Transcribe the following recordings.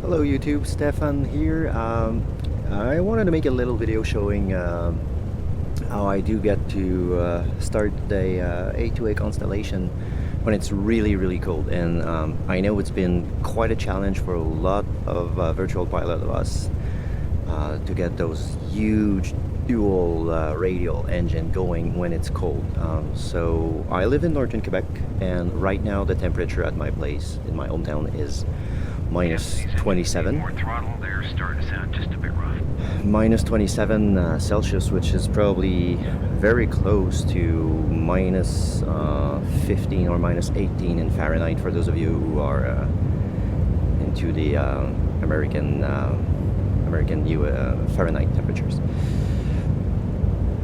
Hello YouTube, Stefan here. I wanted to make a little video showing how I do get to start the A2A Constellation when it's really cold. And I know it's been quite a challenge for a lot of virtual pilot of us to get those huge dual radial engine going when it's cold. So I live in northern Quebec, and right now the temperature at my place in my hometown is minus 27. More throttle there, starting to sound just a bit rough. Minus 27 Celsius, which is probably very close to minus 15 or minus 18 in Fahrenheit for those of you who are into the American Fahrenheit temperatures.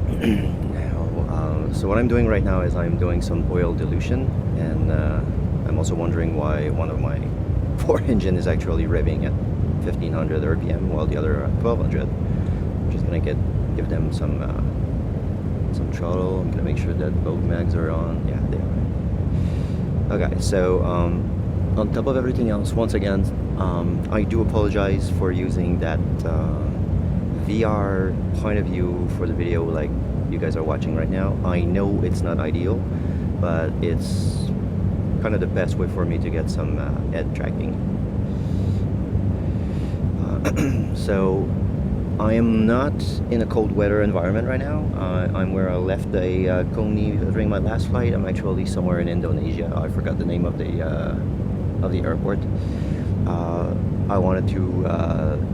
Now, so what I'm doing right now is I'm doing some oil dilution, and I'm also wondering why one of my four engine is actually revving at 1500 RPM while the other are 1200. I'm just gonna give them some throttle. I'm gonna make sure that both mags are on. Yeah, they are. Okay, so on top of everything else, once again, I do apologize for using that VR point of view for the video like you guys are watching right now. I know it's not ideal, but it's kind of the best way for me to get some head tracking. So I am not in a cold weather environment right now. I'm where I left the Connie during my last flight. I'm actually somewhere in Indonesia. I forgot the name of the airport. I wanted to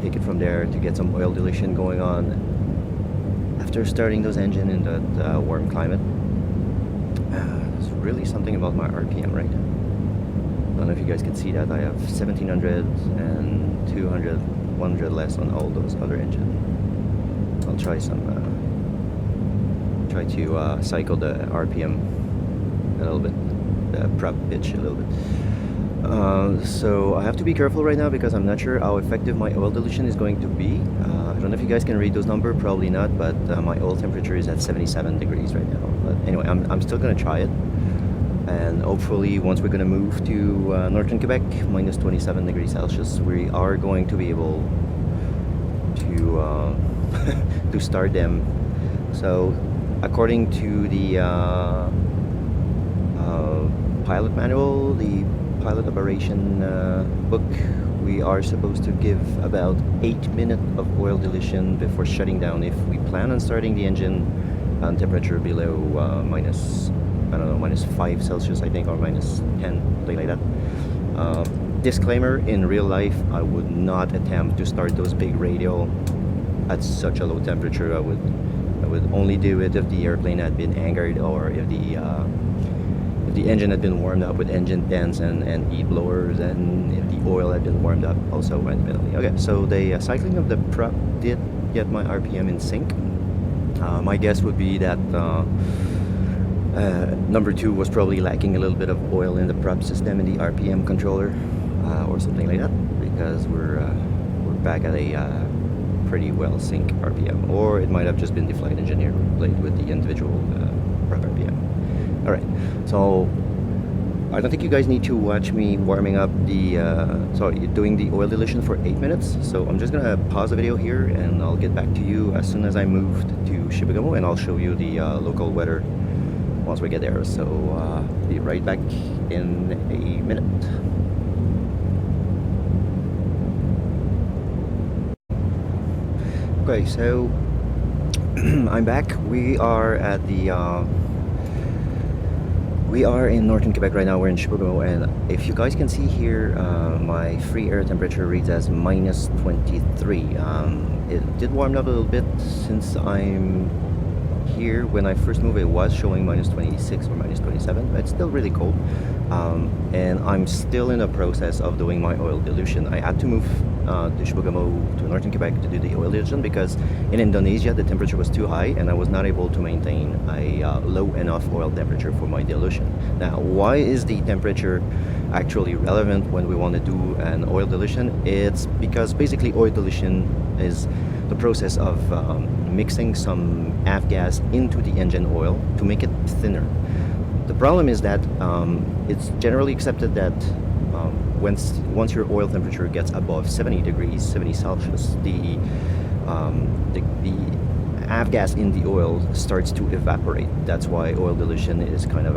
take it from there to get some oil dilution going on after starting those engines in that warm climate. There's really something about my RPM right now. I don't know if you guys can see that. I have 1700 and 200, 100 less on all those other engines. I'll try to cycle the RPM a little bit, the prop pitch a little bit. So I have to be careful right now because I'm not sure how effective my oil dilution is going to be. I don't know if you guys can read those numbers, probably not, but my oil temperature is at 77 degrees right now. But anyway, I'm still gonna try it, and hopefully once we're gonna move to northern Quebec, minus 27 degrees Celsius, we are going to be able to to start them. So according to the pilot manual, the pilot operation book, we are supposed to give about 8 minutes of oil dilution before shutting down if we plan on starting the engine on temperature below minus, I don't know, minus 5 Celsius I think, or minus 10, something like that. Disclaimer, in real life I would not attempt to start those big radial at such a low temperature. I would only do it if the airplane had been anchored, or if the engine had been warmed up with engine tents and e-blowers, and if the oil had been warmed up also randomly. Okay, so the cycling of the prop did get my RPM in sync. My guess would be that number 2 was probably lacking a little bit of oil in the prop system in the RPM controller, or something like that, because we're back at a pretty well sync RPM, or it might have just been the flight engineer who played with the individual prop RPM. Alright, so I don't think you guys need to watch me warming up doing the oil dilution for 8 minutes. So I'm just gonna pause the video here, and I'll get back to you as soon as I moved to Shibagamo, and I'll show you the local weather once we get there. So be right back in a minute. Okay, so I'm back. We are at the we are in northern Quebec right now. We're in Shibagamo, and if you guys can see here, my free air temperature reads as minus 23. It did warm up a little bit since I'm here. When I first moved, it was showing minus 26 or minus 27, but it's still really cold. And I'm still in the process of doing my oil dilution. I had to move to Shibagamo to northern Quebec to do the oil dilution because in Indonesia the temperature was too high and I was not able to maintain a low enough oil temperature for my dilution. Now, why is the temperature actually relevant when we want to do an oil dilution? It's because basically oil dilution is the process of mixing some avgas into the engine oil to make it thinner. The problem is that it's generally accepted that once your oil temperature gets above 70 degrees, 70 Celsius, the avgas in the oil starts to evaporate. That's why oil dilution is kind of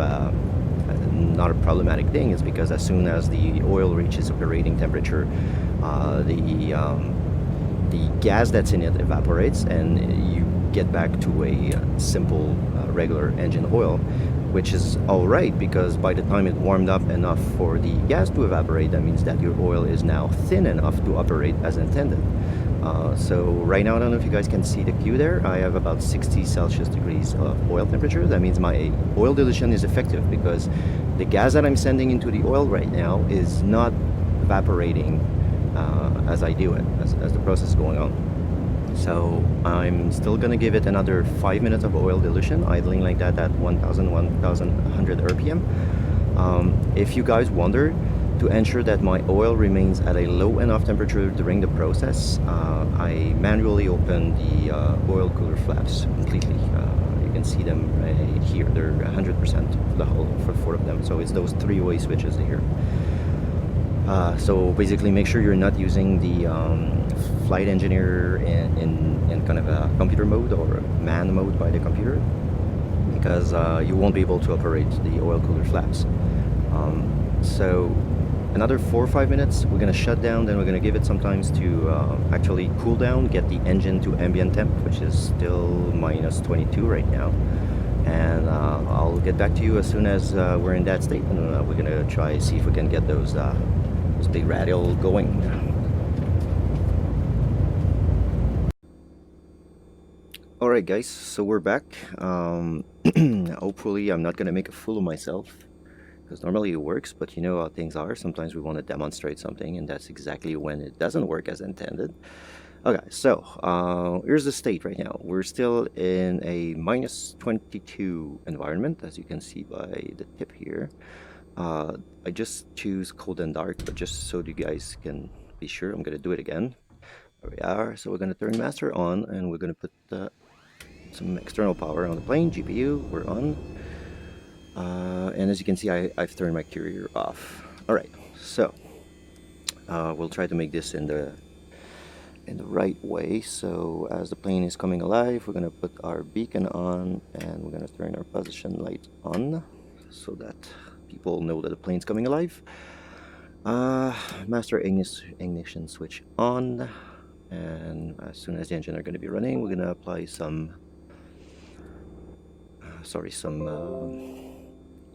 not a problematic thing. Is because as soon as the oil reaches operating temperature, the gas that's in it evaporates, and you get back to a simple regular engine oil, which is all right, because by the time it warmed up enough for the gas to evaporate, that means that your oil is now thin enough to operate as intended. So right now, I don't know if you guys can see the cue there. I have about 60 Celsius degrees of oil temperature. That means my oil dilution is effective, because the gas that I'm sending into the oil right now is not evaporating as I do it, as the process is going on. So I'm still gonna give it another 5 minutes of oil dilution, idling like that at 1100 RPM. If you guys wonder, to ensure that my oil remains at a low enough temperature during the process, I manually open the oil cooler flaps completely. You can see them right here. They're 100% the whole for 4 of them. So it's those 3-way switches here. So basically, make sure you're not using the flight engineer in kind of a computer mode or man mode by the computer, because you won't be able to operate the oil cooler flaps. So another 4 or 5 minutes, we're gonna shut down, then we're gonna give it some time to actually cool down, get the engine to ambient temp, which is still minus 22 right now. And I'll get back to you as soon as we're in that state, and we're gonna try see if we can get those big radial going. Alright guys, so we're back. Hopefully I'm not gonna make a fool of myself, because normally it works, but you know how things are. Sometimes we want to demonstrate something, and that's exactly when it doesn't work as intended. Okay, so here's the state right now. We're still in a minus 22 environment, as you can see by the tip here. I just choose cold and dark, but just so you guys can be sure, I'm gonna do it again. There we are. So we're gonna turn master on, and we're gonna put some external power on the plane. GPU, we're on. And as you can see, I've turned my carrier off. Alright, so we'll try to make this in the right way. So as the plane is coming alive, we're gonna put our beacon on, and we're gonna turn our position light on so that people know that the plane's coming alive. Master ignition switch on, and as soon as the engine are going to be running, we're going to apply some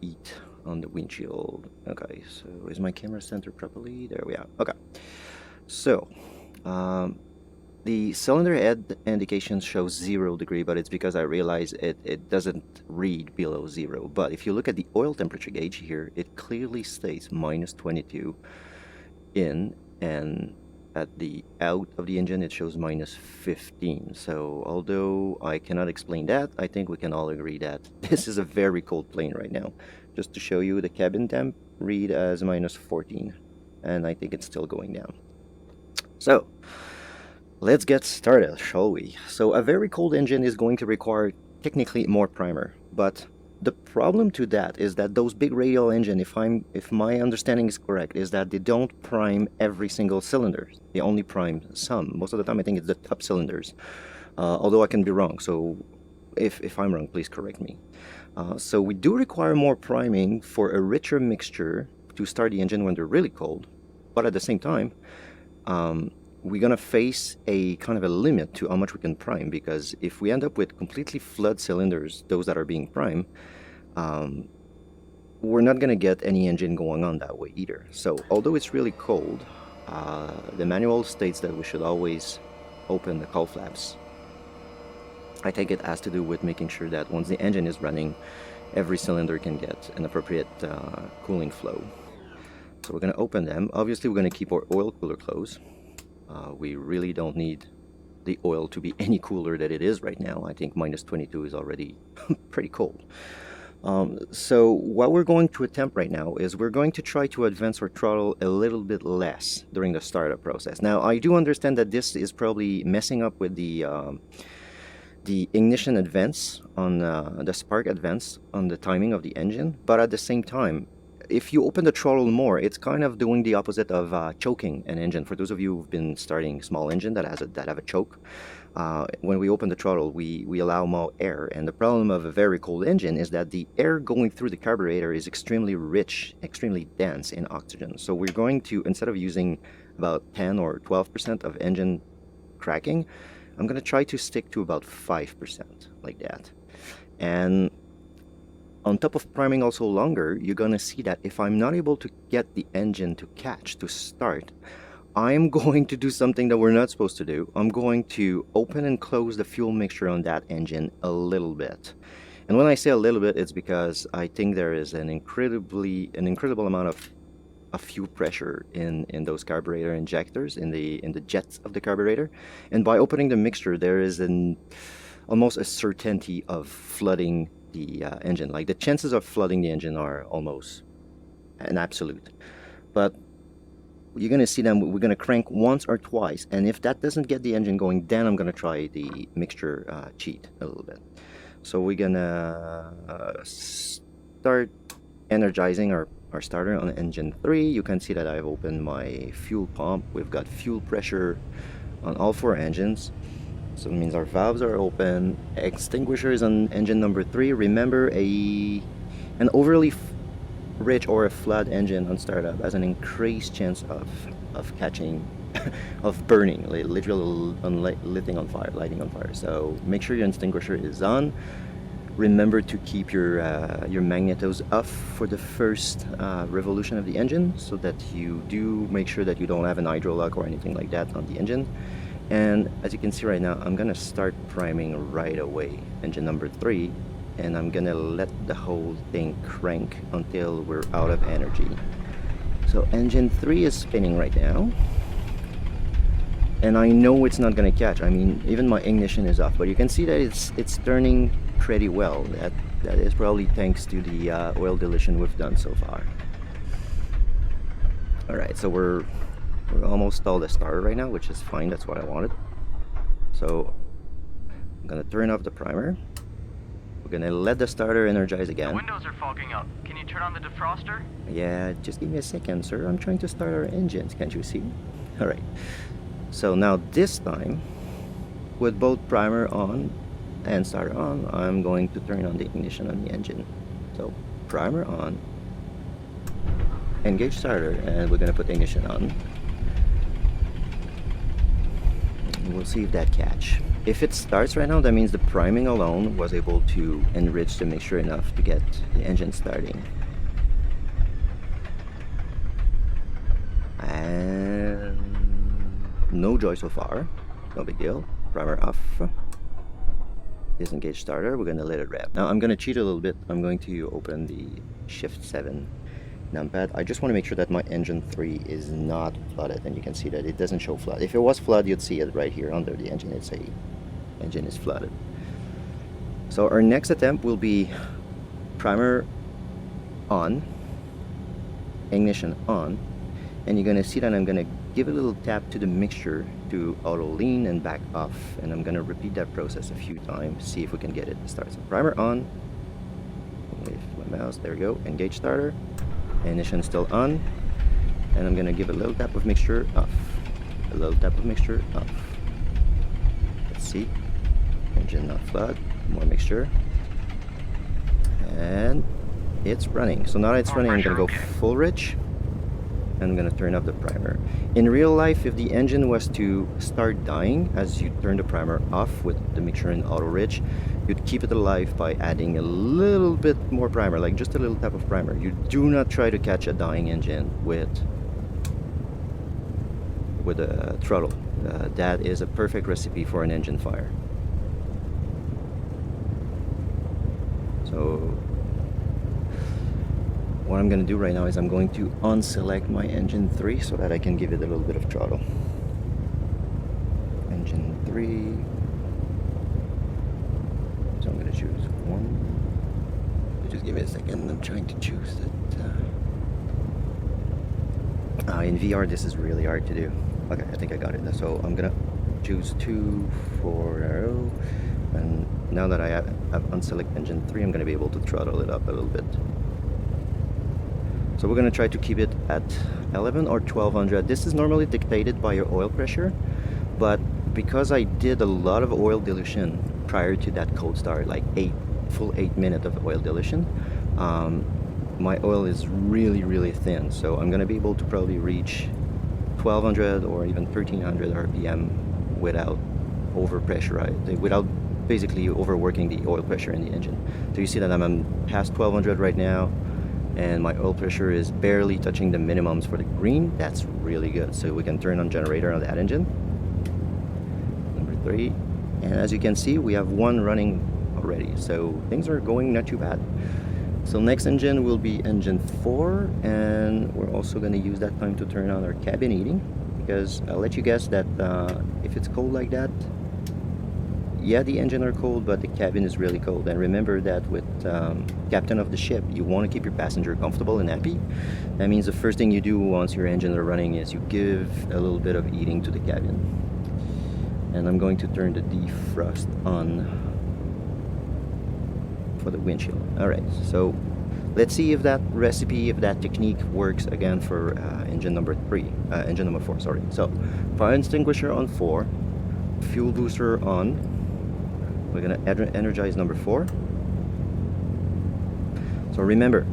heat on the windshield. Okay, so is my camera centered properly? There we are. Okay, so the cylinder head indications show 0 degree, but it's because I realize it doesn't read below 0. But if you look at the oil temperature gauge here, it clearly states minus 22 in, and at the out of the engine it shows minus 15. So although I cannot explain that, I think we can all agree that this is a very cold plane right now. Just to show you, the cabin temp read as minus 14, and I think it's still going down. So let's get started, shall we? So a very cold engine is going to require technically more primer, but the problem to that is that those big radial engine, if my understanding is correct, is that they don't prime every single cylinder. They only prime some. Most of the time I think it's the top cylinders, although I can be wrong, so if I'm wrong, please correct me. So we do require more priming for a richer mixture to start the engine when they're really cold, but at the same time we're gonna face a kind of a limit to how much we can prime, because if we end up with completely flood cylinders, those that are being primed, we're not gonna get any engine going on that way either. So although it's really cold, the manual states that we should always open the cowl flaps. I think it has to do with making sure that once the engine is running, every cylinder can get an appropriate cooling flow. So we're gonna open them. Obviously we're gonna keep our oil cooler closed. We really don't need the oil to be any cooler than it is right now. I think minus 22 is already pretty cold. So what we're going to attempt right now is we're going to try to advance our throttle a little bit less during the startup process. Now I do understand that this is probably messing up with the ignition advance on the spark advance on the timing of the engine, but at the same time, if you open the throttle more, it's kind of doing the opposite of choking an engine. For those of you who've been starting small engine that have a choke, when we open the throttle, we allow more air. And the problem of a very cold engine is that the air going through the carburetor is extremely rich, extremely dense in oxygen. So we're going to, instead of using about 10 or 12% of engine cracking, I'm going to try to stick to about 5% like that. And on top of priming also longer, you're going to see that if I'm not able to get the engine to catch, to start, I'm going to do something that we're not supposed to do. I'm going to open and close the fuel mixture on that engine a little bit. And when I say a little bit, it's because I think there is an incredible amount of fuel pressure in those carburetor injectors, in the jets of the carburetor. And by opening the mixture, there is almost a certainty of flooding the engine. Like the chances of flooding the engine are almost an absolute. But you're going to see them, we're going to crank once or twice, and if that doesn't get the engine going, then I'm going to try the mixture cheat a little bit. So we're going to start energizing our starter on engine 3. You can see that I've opened my fuel pump. We've got fuel pressure on all 4 engines. So it means our valves are open. Extinguisher is on engine number 3. Remember, an overly rich or a flood engine on startup has an increased chance of catching, of burning, literally lighting on fire. So make sure your extinguisher is on. Remember to keep your magnetos off for the first revolution of the engine, so that you do make sure that you don't have an hydrolock or anything like that on the engine. And as you can see right now, I'm gonna start priming right away, engine number 3, and I'm gonna let the whole thing crank until we're out of energy. So engine 3 is spinning right now, and I know it's not gonna catch. I mean, even my ignition is off, but you can see that it's turning pretty well. That is probably thanks to the oil dilution we've done so far. All right, so we're almost stalled the starter right now, which is fine. That's what I wanted. So I'm gonna turn off the primer. We're gonna let the starter energize again. The windows are fogging up. Can you turn on the defroster? Yeah, just give me a second, sir. I'm trying to start our engines. Can't you see? All right. So now this time, with both primer on and starter on, I'm going to turn on the ignition on the engine. So primer on, engage starter, and we're gonna put ignition on. We'll see if that catch. If it starts right now, that means the priming alone was able to enrich the mixture enough to get the engine starting. And no joy so far. No big deal. Primer off. Disengage starter. We're gonna let it rev. Now I'm gonna cheat a little bit. I'm going to open the Shift 7 numpad. I just want to make sure that my engine 3 is not flooded, and you can see that it doesn't show flood. If it was flood, you'd see it right here under the engine. It'd say engine is flooded. So our next attempt will be primer on, ignition on, and you're gonna see that I'm gonna give a little tap to the mixture to auto lean and back off, and I'm gonna repeat that process a few times, see if we can get it to start. So primer on, with my mouse, there we go, engage starter, ignition still on, and I'm gonna give a little tap of mixture off, a little tap of mixture off. Let's see, engine not flood, more mixture, and it's running. So now that it's running, I'm gonna go full rich, and I'm gonna turn up the primer. In real life, if the engine was to start dying as you turn the primer off with the mixture in auto rich, you'd keep it alive by adding a little bit more primer, like just a little tap of primer. You do not try to catch a dying engine with a throttle. That is a perfect recipe for an engine fire. So what I'm going to do right now is I'm going to unselect my engine 3 so that I can give it a little bit of throttle. Engine 3. So I'm going to choose 1. Just give me a second. I'm trying to choose it. In VR, this is really hard to do. Okay, I think I got it. So I'm going to choose 2 for arrow. And now that I have unselect engine 3, I'm going to be able to throttle it up a little bit. So we're going to try to keep it at 11 or 1200. This is normally dictated by your oil pressure, but because I did a lot of oil dilution prior to that cold start, like full 8 minutes of oil dilution, my oil is really thin. So I'm going to be able to probably reach 1200 or even 1300 RPM without overpressurized, without basically overworking the oil pressure in the engine. So you see that I'm past 1200 right now, and my oil pressure is barely touching the minimums for the green. That's really good. So we can turn on generator on that engine, number 3, and as you can see, we have one running already, so things are going not too bad. So next engine will be engine 4, and we're also going to use that time to turn on our cabin heating, because I'll let you guess that if it's cold like that, yeah, the engine are cold, but the cabin is really cold. And remember that with captain of the ship, you want to keep your passenger comfortable and happy. That means the first thing you do once your engines are running is you give a little bit of heating to the cabin. And I'm going to turn the defrost on for the windshield. Alright, so let's see if that recipe, if that technique works again for engine number 4, sorry. So fire extinguisher on 4, fuel booster on. We're gonna energize number 4. So remember,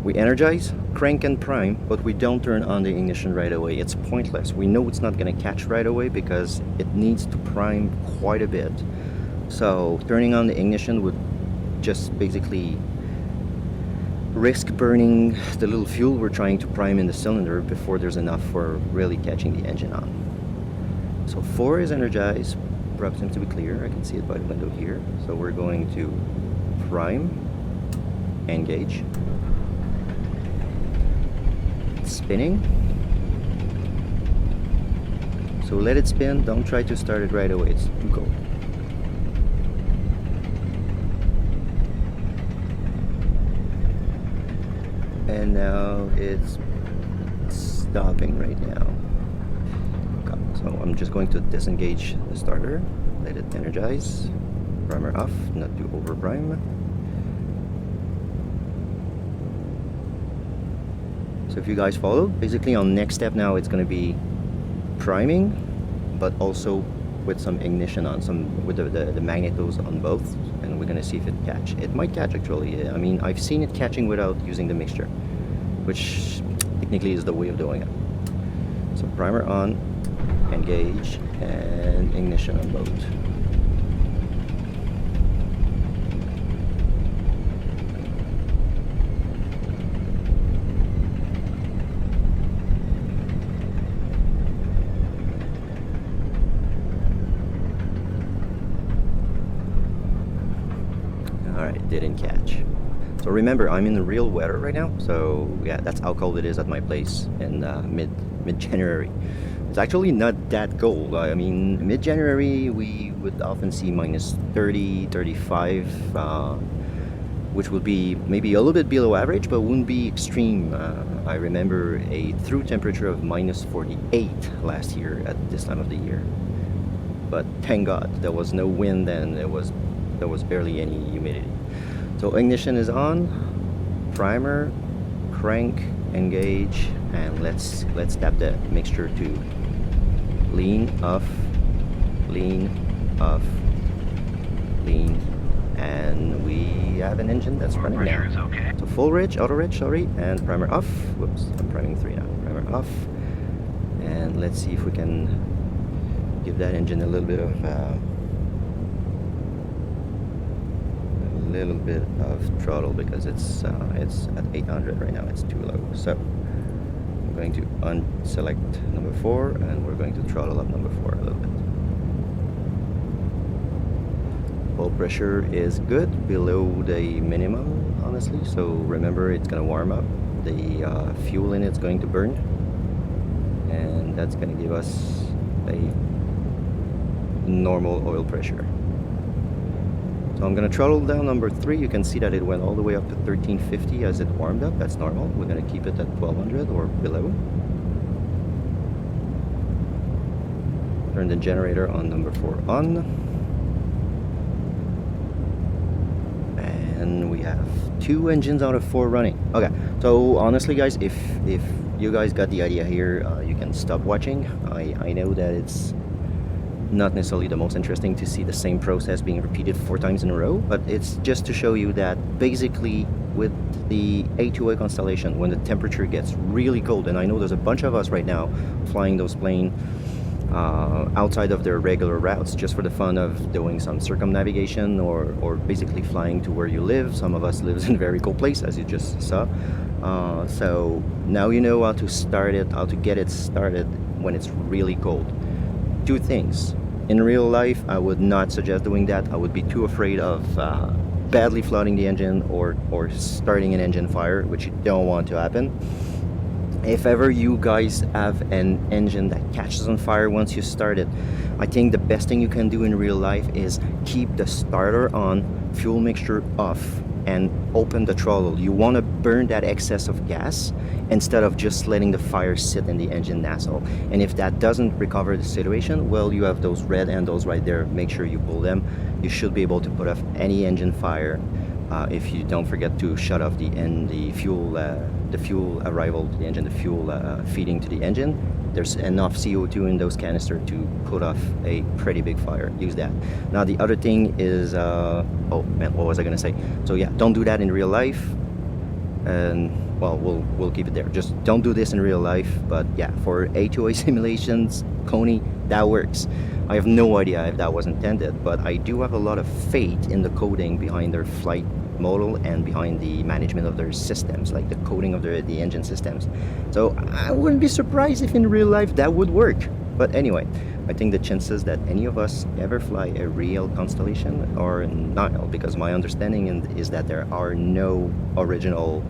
we energize, crank and prime, but we don't turn on the ignition right away. It's pointless. We know it's not gonna catch right away because it needs to prime quite a bit. So turning on the ignition would just basically risk burning the little fuel we're trying to prime in the cylinder before there's enough for really catching the engine on. So 4 is energized. Prop seems to be clear. I can see it by the window here. So we're going to prime, engage, spinning. So let it spin. Don't try to start it right away. It's too cold. And now it's stopping right now. So I'm just going to disengage the starter, let it energize, primer off, not to over prime. So if you guys follow, basically on next step now it's going to be priming, but also with some ignition on, with the magnetos on both, and we're going to see if it catch. It might catch actually. I mean, I've seen it catching without using the mixture, which technically is the way of doing it. So primer on, engage, and ignition on both. Alright, didn't catch. So remember, I'm in the real weather right now, so yeah, that's how cold it is at my place in mid-January. It's actually not that cold. I mean, mid-January we would often see minus 30, 35, which would be maybe a little bit below average, but wouldn't be extreme. I remember a through temperature of minus 48 last year at this time of the year. But thank God there was no wind and there was barely any humidity. So ignition is on, primer, crank, engage, and let's tap the mixture to lean, off, lean, and we have an engine that's running now. Okay. So full rich, auto rich, sorry, and primer off. Whoops, I'm priming 3 now. Primer off, and let's see if we can give that engine a little bit of throttle, because it's at 800 right now. It's too low. So I'm going to unselect number 4, and we're going to throttle up number 4 a little bit. Oil pressure is good, below the minimum, honestly. So remember, it's going to warm up. The fuel in it's going to burn, and that's going to give us a normal oil pressure. So I'm going to throttle down number 3. You can see that it went all the way up to 1350 as it warmed up. That's normal. We're going to keep it at 1200 or below. Turn the generator on number 4 on. and we have 2 engines out of 4 running. Okay, so honestly guys, if you guys got the idea here, you can stop watching. I know that it's not necessarily the most interesting to see the same process being repeated 4 times in a row, but it's just to show you that basically with the A2A Constellation, when the temperature gets really cold, and I know there's a bunch of us right now flying those planes outside of their regular routes just for the fun of doing some circumnavigation or basically flying to where you live. Some of us lives in a very cold place, as you just saw. So now you know how to start it, how to get it started when it's really cold. 2 things. In real life, I would not suggest doing that. I would be too afraid of badly flooding the engine or starting an engine fire, which you don't want to happen. If ever you guys have an engine that catches on fire once you start it, I think the best thing you can do in real life is keep the starter on, fuel mixture off, and open the throttle. You want to burn that excess of gas instead of just letting the fire sit in the engine nozzle. And if that doesn't recover the situation, well, you have those red handles right there. Make sure you pull them. You should be able to put off any engine fire if you don't forget to shut off the fuel arrival to the engine, the fuel feeding to the engine. There's enough CO2 in those canisters to put off a pretty big fire. Use that. Now the other thing is, oh man, what was I gonna say? So yeah, don't do that in real life. And well, we'll keep it there. Just don't do this in real life. But yeah, for A2A simulations, Connie, that works. I have no idea if that was intended, but I do have a lot of faith in the coding behind their flight model and behind the management of their systems, like the coding of the engine systems. So I wouldn't be surprised if in real life that would work. But anyway, I think the chances that any of us ever fly a real Constellation are nil, because my understanding is that there are no original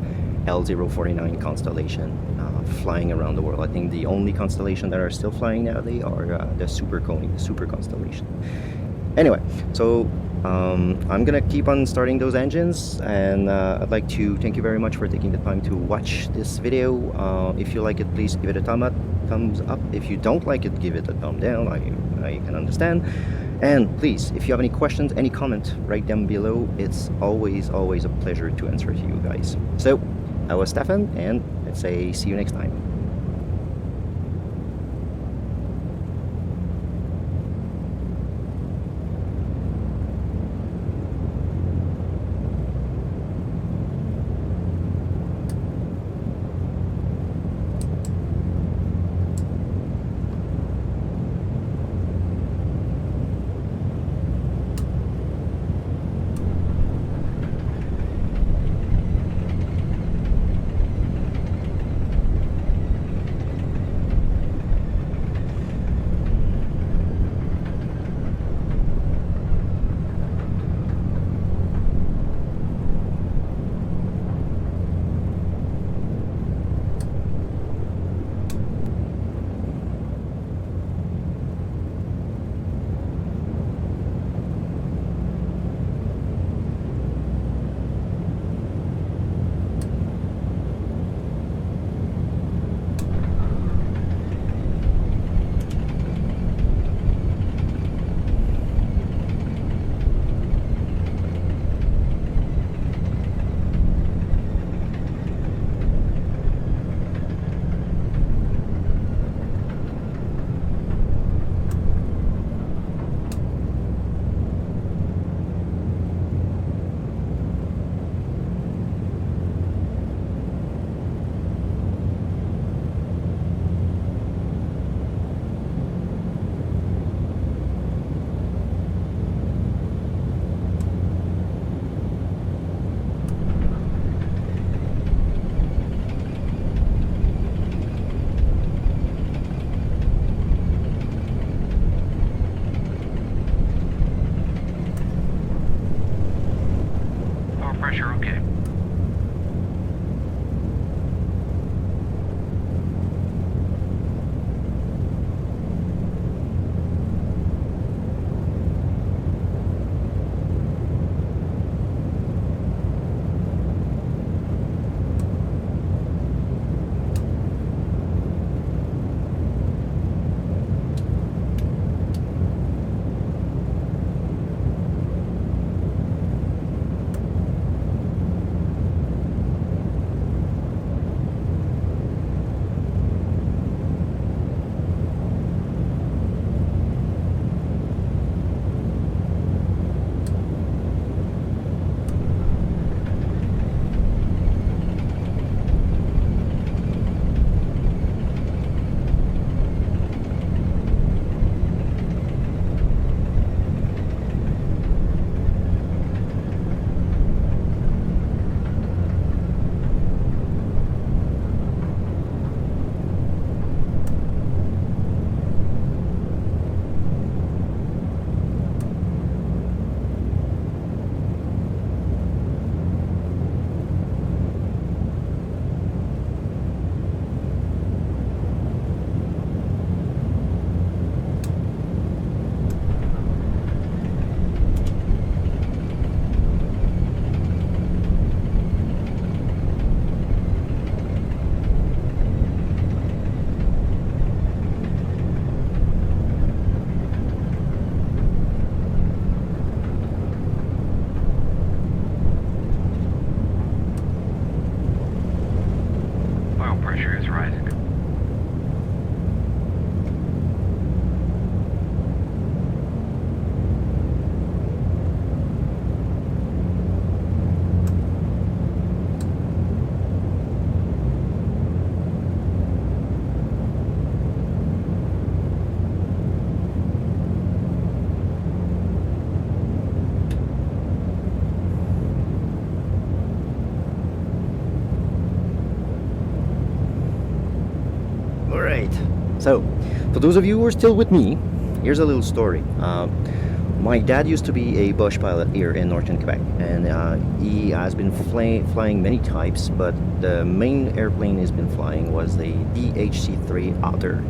L049 Constellation flying around the world. I think the only Constellation that are still flying nowadays are the Super Connie, the Super Constellation. Anyway, so I'm gonna keep on starting those engines, and I'd like to thank you very much for taking the time to watch this video. If you like it, please give it a thumbs up. If you don't like it, give it a thumb down. I can understand. And please, if you have any questions, any comment, write them below. It's always a pleasure to answer to you guys. So I was Stefan, and let's say see you next time. So, for those of you who are still with me, here's a little story. My dad used to be a bush pilot here in northern Quebec, and he has been flying many types, but the main airplane he's been flying was the DHC-3 Otter.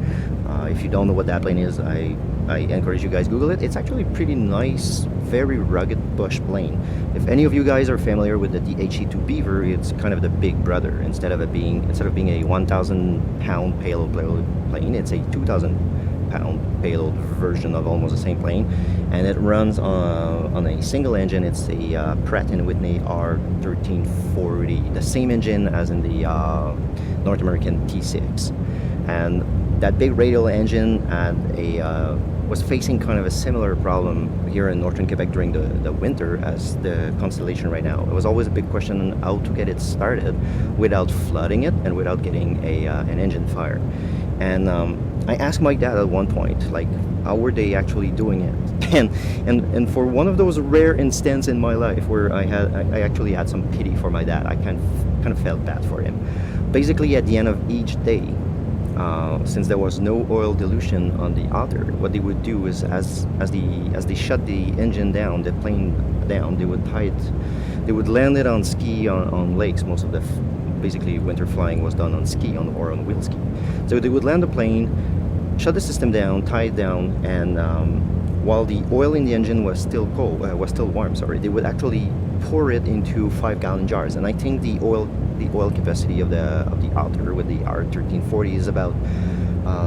If you don't know what that plane is, I encourage you guys Google it. It's actually a pretty nice, very rugged bush plane. If any of you guys are familiar with the DHC-2 Beaver, it's kind of the big brother. Instead of being a 1,000-pound payload plane, it's a 2,000-pound payload version of almost the same plane, and it runs on a single engine. It's a Pratt & Whitney R1340, the same engine as in the North American T6, and that big radial engine was facing kind of a similar problem here in northern Quebec during the winter as the Constellation right now. It was always a big question on how to get it started without flooding it and without getting an engine fire. And I asked my dad at one point, like, how were they actually doing it? And for one of those rare instances in my life where I actually had some pity for my dad, I kind of felt bad for him. Basically, at the end of each day, since there was no oil dilution on the Otter, what they would do is as they shut the engine down, the plane down, they would land it on ski on lakes. Most of the basically winter flying was done on ski or on wheel ski. So they would land the plane, shut the system down, tie it down, and while the oil in the engine was still warm, they would actually pour it into 5-gallon jars. And I think the oil capacity of the Otter with the R1340 is about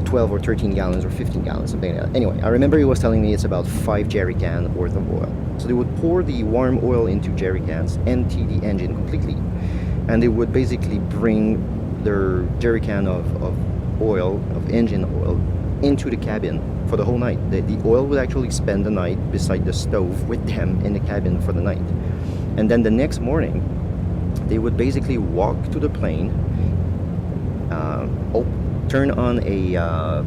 12 or 13 gallons or 15 gallons, something like that. Anyway, I remember he was telling me it's about 5 jerry cans worth of oil. So they would pour the warm oil into jerry cans, empty the engine completely, and they would basically bring their jerry can of engine oil into the cabin for the whole night. The oil would actually spend the night beside the stove with them in the cabin for the night. And then the next morning, they would basically walk to the plane, turn on a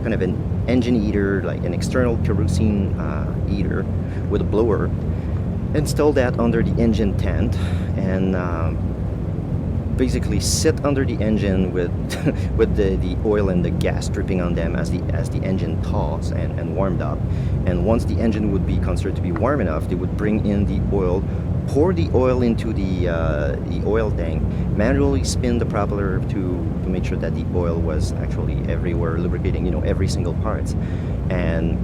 kind of an engine heater, like an external kerosene heater with a blower, install that under the engine tent, and basically sit under the engine with with the oil and the gas dripping on them as the engine thaws and warmed up. And once the engine would be considered to be warm enough, they would bring in the oil, pour the oil into the oil tank, manually spin the propeller to make sure that the oil was actually everywhere, lubricating, every single part. And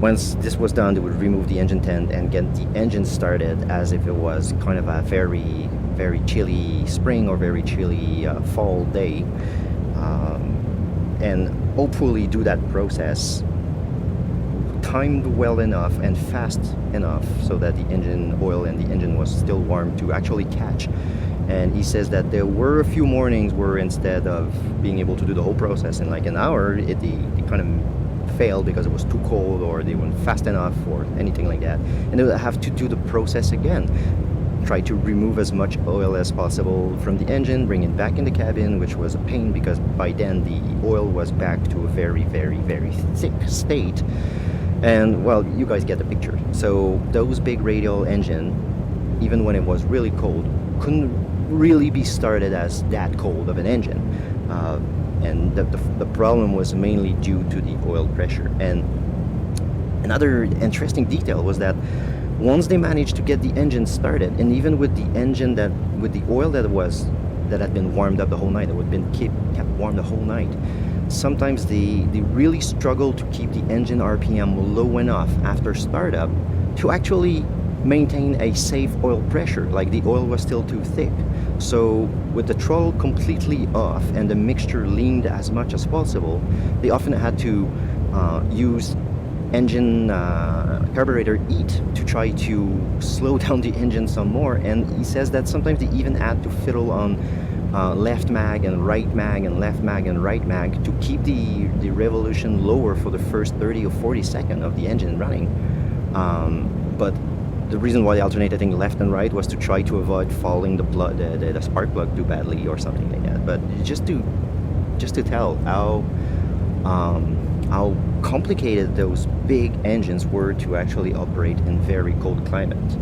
once this was done, they would remove the engine tent and get the engine started as if it was kind of a very, very chilly spring or very chilly fall day, and hopefully do that process timed well enough and fast enough so that the engine oil and the engine was still warm to actually catch. And he says that there were a few mornings where instead of being able to do the whole process in like an hour, it kind of failed because it was too cold or they weren't fast enough or anything like that, and they would have to do the process again, try to remove as much oil as possible from the engine, bring it back in the cabin, which was a pain because by then the oil was back to a very, very, very thick state. And well, you guys get the picture. So those big radial engine, even when it was really cold, couldn't really be started as that cold of an engine. And the problem was mainly due to the oil pressure. And another interesting detail was that once they managed to get the engine started, and even with the oil that had been warmed up the whole night, that had been kept warm the whole night, sometimes they really struggle to keep the engine RPM low enough after startup to actually maintain a safe oil pressure. Like the oil was still too thick. So with the throttle completely off and the mixture leaned as much as possible, they often had to use engine carburetor heat to try to slow down the engine some more. And he says that sometimes they even had to fiddle on left mag and right mag and left mag and right mag to keep the revolution lower for the first 30 or 40 seconds of the engine running. But the reason why they alternated left and right was to try to avoid falling the spark plug too badly or something like that. But just to tell how complicated those big engines were to actually operate in very cold climate.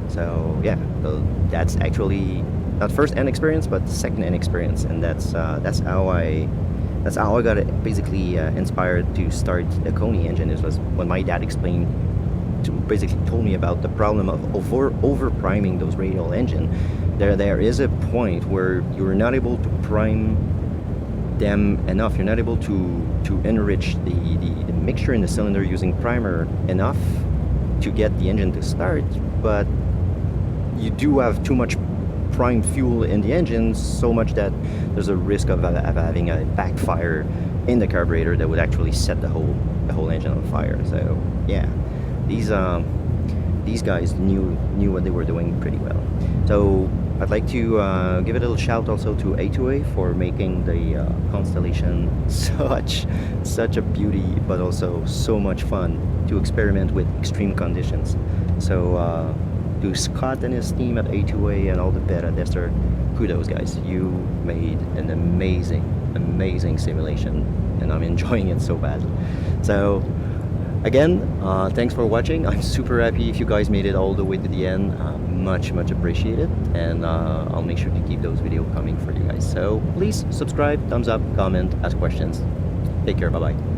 So yeah, that's actually not first-hand experience, but second-hand experience, and that's how I That's how I got basically inspired to start the Connie engine. It was when my dad explained, basically told me about the problem of over priming those radial engine. There is a point where you're not able to prime them enough. You're not able to enrich the mixture in the cylinder using primer enough to get the engine to start, but you do have too much prime fuel in the engine, so much that there's a risk of having a backfire in the carburetor that would actually set the whole engine on fire. So yeah, these guys knew what they were doing pretty well. So I'd like to give a little shout also to A2A for making the Constellation such a beauty, but also so much fun to experiment with extreme conditions. So to Scott and his team at A2A and all the beta tester, kudos guys, you made an amazing simulation, and I'm enjoying it so bad. So again, thanks for watching. I'm super happy if you guys made it all the way to the end. Much appreciated, and I'll make sure to keep those videos coming for you guys. So please subscribe, thumbs up, comment, ask questions. Take care, bye bye.